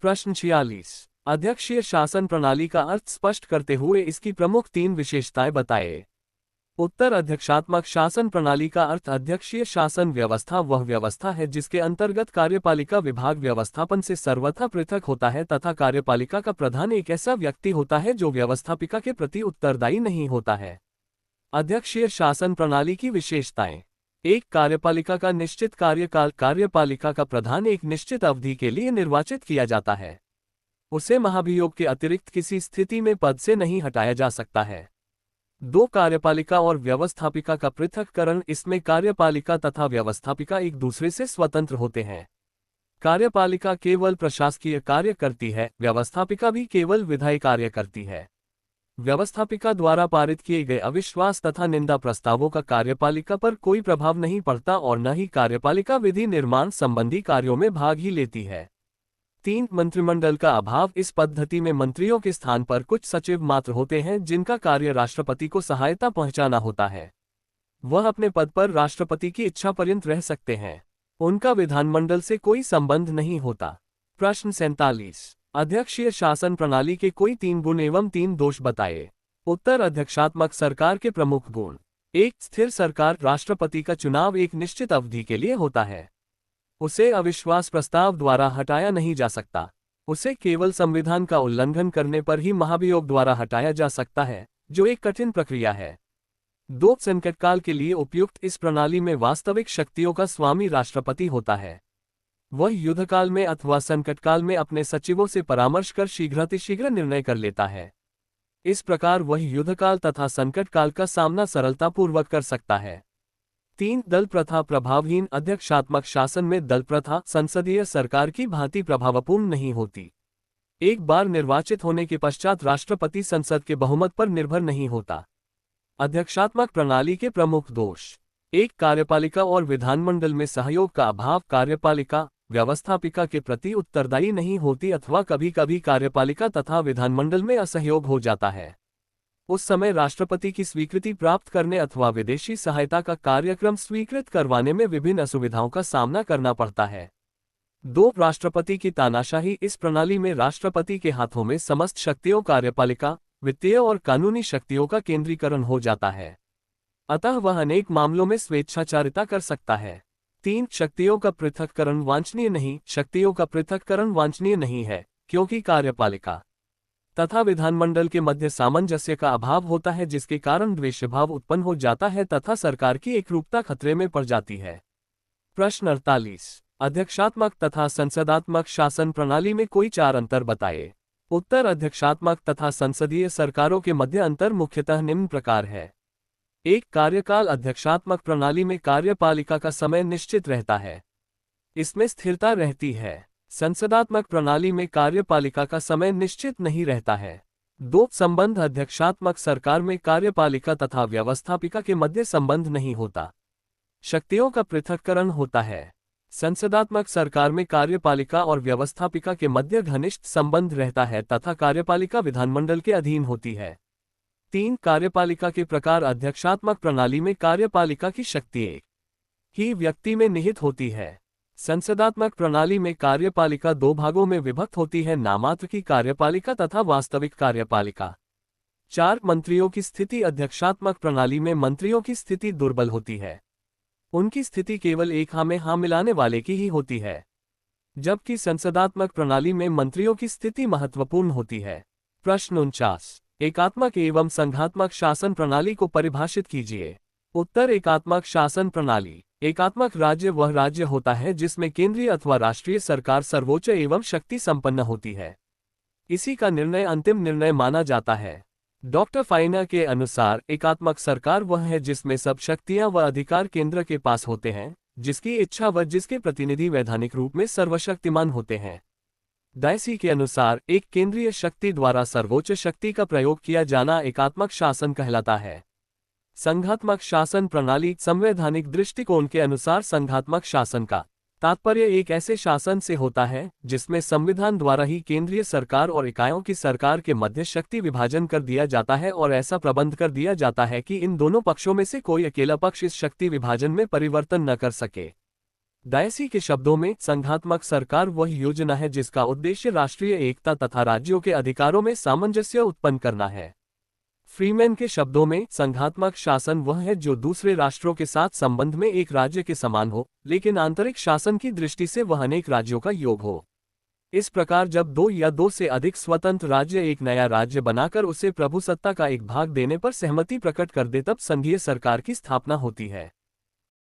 प्रश्न 46। अध्यक्षीय शासन प्रणाली का अर्थ स्पष्ट करते हुए इसकी प्रमुख 3 विशेषताएं बताएं। उत्तर। अध्यक्षात्मक शासन प्रणाली का अर्थ अध्यक्षीय शासन व्यवस्था वह व्यवस्था है जिसके अंतर्गत कार्यपालिका विभाग व्यवस्थापन से सर्वथा पृथक होता है तथा कार्यपालिका का प्रधान एक ऐसा व्यक्ति होता है जो व्यवस्थापिका के प्रति उत्तरदायी नहीं होता है। अध्यक्षीय शासन प्रणाली की विशेषताएं। 1। कार्यपालिका का निश्चित कार्यकाल। कार्यपालिका का प्रधान एक निश्चित अवधि के लिए निर्वाचित किया जाता है। उसे महाभियोग के अतिरिक्त किसी स्थिति में पद से नहीं हटाया जा सकता है। 2। कार्यपालिका और व्यवस्थापिका का पृथक्करण। इसमें कार्यपालिका तथा व्यवस्थापिका एक दूसरे से स्वतंत्र होते हैं। कार्यपालिका केवल प्रशासकीय कार्य करती है, व्यवस्थापिका भी केवल विधायी कार्य करती है। व्यवस्थापिका द्वारा पारित किए गए अविश्वास तथा निंदा प्रस्तावों का कार्यपालिका पर कोई प्रभाव नहीं पड़ता और न ही कार्यपालिका विधि निर्माण संबंधी कार्यों में भाग ही लेती है। 3। मंत्रिमंडल का अभाव। इस पद्धति में मंत्रियों के स्थान पर कुछ सचिव मात्र होते हैं जिनका कार्य राष्ट्रपति को सहायता पहुंचाना होता है। वह अपने पद पर राष्ट्रपति की इच्छा पर्यंत रह सकते हैं। उनका विधानमंडल से कोई संबंध नहीं होता। प्रश्न 47। अध्यक्षीय शासन प्रणाली के कोई 3 गुण एवं 3 दोष बताएं। उत्तर। अध्यक्षात्मक सरकार के प्रमुख गुण। 1। स्थिर सरकार। राष्ट्रपति का चुनाव एक निश्चित अवधि के लिए होता है। उसे अविश्वास प्रस्ताव द्वारा हटाया नहीं जा सकता। उसे केवल संविधान का उल्लंघन करने पर ही महाभियोग द्वारा हटाया जा सकता है, जो एक कठिन प्रक्रिया है। 2। संकटकाल के लिए उपयुक्त। इस प्रणाली में वास्तविक शक्तियों का स्वामी राष्ट्रपति होता है। वह युद्धकाल में अथवा संकटकाल में अपने सचिवों से परामर्श कर शीघ्रातिशीघ्र निर्णय कर लेता है। इस प्रकार वह युद्धकाल तथा संकटकाल का सामना सरलतापूर्वक कर सकता है। 3। दल प्रथा प्रभावहीन। अध्यक्षात्मक शासन में दल प्रथा संसदीय सरकार की भांति प्रभावपूर्ण नहीं होती। एक बार निर्वाचित होने के पश्चात राष्ट्रपति संसद के बहुमत पर निर्भर नहीं होता। अध्यक्षात्मक प्रणाली के प्रमुख दोष। 1। कार्यपालिका और विधानमंडल में सहयोग का अभाव। कार्यपालिका व्यवस्थापिका के प्रति उत्तरदायी नहीं होती अथवा कभी कभी कार्यपालिका तथा विधानमंडल में असहयोग हो जाता है। उस समय राष्ट्रपति की स्वीकृति प्राप्त करने अथवा विदेशी सहायता का कार्यक्रम स्वीकृत करवाने में विभिन्न असुविधाओं का सामना करना पड़ता है। 2। राष्ट्रपति की तानाशाही। इस प्रणाली में राष्ट्रपति के हाथों में समस्त शक्तियों कार्यपालिका, वित्तीय और कानूनी शक्तियों का केंद्रीकरण हो जाता है, अतः वह अनेक मामलों में स्वेच्छाचारिता कर सकता है। 3। शक्तियों का पृथक्करण वांछनीय नहीं। शक्तियों का पृथक्करण वांछनीय नहीं है क्योंकि कार्यपालिका तथा विधानमंडल के मध्य सामंजस्य का अभाव होता है, जिसके कारण द्वेषभाव उत्पन्न हो जाता है तथा सरकार की एकरूपता खतरे में पड़ जाती है। प्रश्न 48। अध्यक्षात्मक तथा संसदात्मक शासन प्रणाली में कोई 4 अंतर बताएं। उत्तर। अध्यक्षात्मक तथा संसदीय सरकारों के मध्य अंतर मुख्यतः निम्न प्रकार है। 1। कार्यकाल। अध्यक्षात्मक प्रणाली में कार्यपालिका का समय निश्चित रहता है, इसमें स्थिरता रहती है। संसदात्मक प्रणाली में कार्यपालिका का समय निश्चित नहीं रहता है। 2। संबंध। अध्यक्षात्मक सरकार में कार्यपालिका तथा व्यवस्थापिका के मध्य संबंध नहीं होता, शक्तियों का पृथक्करण होता है। संसदात्मक सरकार में कार्यपालिका और व्यवस्थापिका के मध्य घनिष्ठ संबंध रहता है तथा कार्यपालिका विधानमंडल के अधीन होती है। 3। कार्यपालिका के प्रकार। अध्यक्षात्मक प्रणाली में कार्यपालिका की शक्ति एक ही व्यक्ति में निहित होती है। संसदात्मक प्रणाली में कार्यपालिका 2 भागों में विभक्त होती है, नामात्र की कार्यपालिका तथा वास्तविक कार्यपालिका। 4। मंत्रियों की स्थिति। अध्यक्षात्मक प्रणाली में मंत्रियों की स्थिति दुर्बल होती है, उनकी स्थिति केवल एक हाँ में हाँ मिलाने वाले की ही होती है, जबकि संसदात्मक प्रणाली में मंत्रियों की स्थिति महत्वपूर्ण होती है। प्रश्न 49। एकात्मक एवं संघात्मक शासन प्रणाली को परिभाषित कीजिए। उत्तर। एकात्मक शासन प्रणाली। एकात्मक राज्य वह राज्य होता है जिसमें केंद्रीय अथवा राष्ट्रीय सरकार सर्वोच्च एवं शक्ति संपन्न होती है। इसी का निर्णय अंतिम निर्णय माना जाता है। डॉक्टर फाइना के अनुसार एकात्मक सरकार वह है जिसमें सब शक्तियां व अधिकार केंद्र के पास होते हैं, जिसकी इच्छा व जिसके प्रतिनिधि वैधानिक रूप में सर्वशक्तिमान होते हैं। डायसी के अनुसार एक केंद्रीय शक्ति द्वारा सर्वोच्च शक्ति का प्रयोग किया जाना एकात्मक शासन कहलाता है। संघात्मक शासन प्रणाली। संवैधानिक दृष्टिकोण के अनुसार संघात्मक शासन का तात्पर्य एक ऐसे शासन से होता है जिसमें संविधान द्वारा ही केंद्रीय सरकार और इकाइयों की सरकार के मध्य शक्ति विभाजन कर दिया जाता है और ऐसा प्रबंध कर दिया जाता है कि इन दोनों पक्षों में से कोई अकेला पक्ष इस शक्ति विभाजन में परिवर्तन न कर सके। डायसी के शब्दों में संघात्मक सरकार वह योजना है जिसका उद्देश्य राष्ट्रीय एकता तथा राज्यों के अधिकारों में सामंजस्य उत्पन्न करना है। फ्रीमैन के शब्दों में संघात्मक शासन वह है जो दूसरे राष्ट्रों के साथ संबंध में एक राज्य के समान हो, लेकिन आंतरिक शासन की दृष्टि से वह अनेक राज्यों का योग हो। इस प्रकार जब दो या दो से अधिक स्वतंत्र राज्य एक नया राज्य बनाकर उसे प्रभुसत्ता का एक भाग देने पर सहमति प्रकट कर दे तब संघीय सरकार की स्थापना होती है।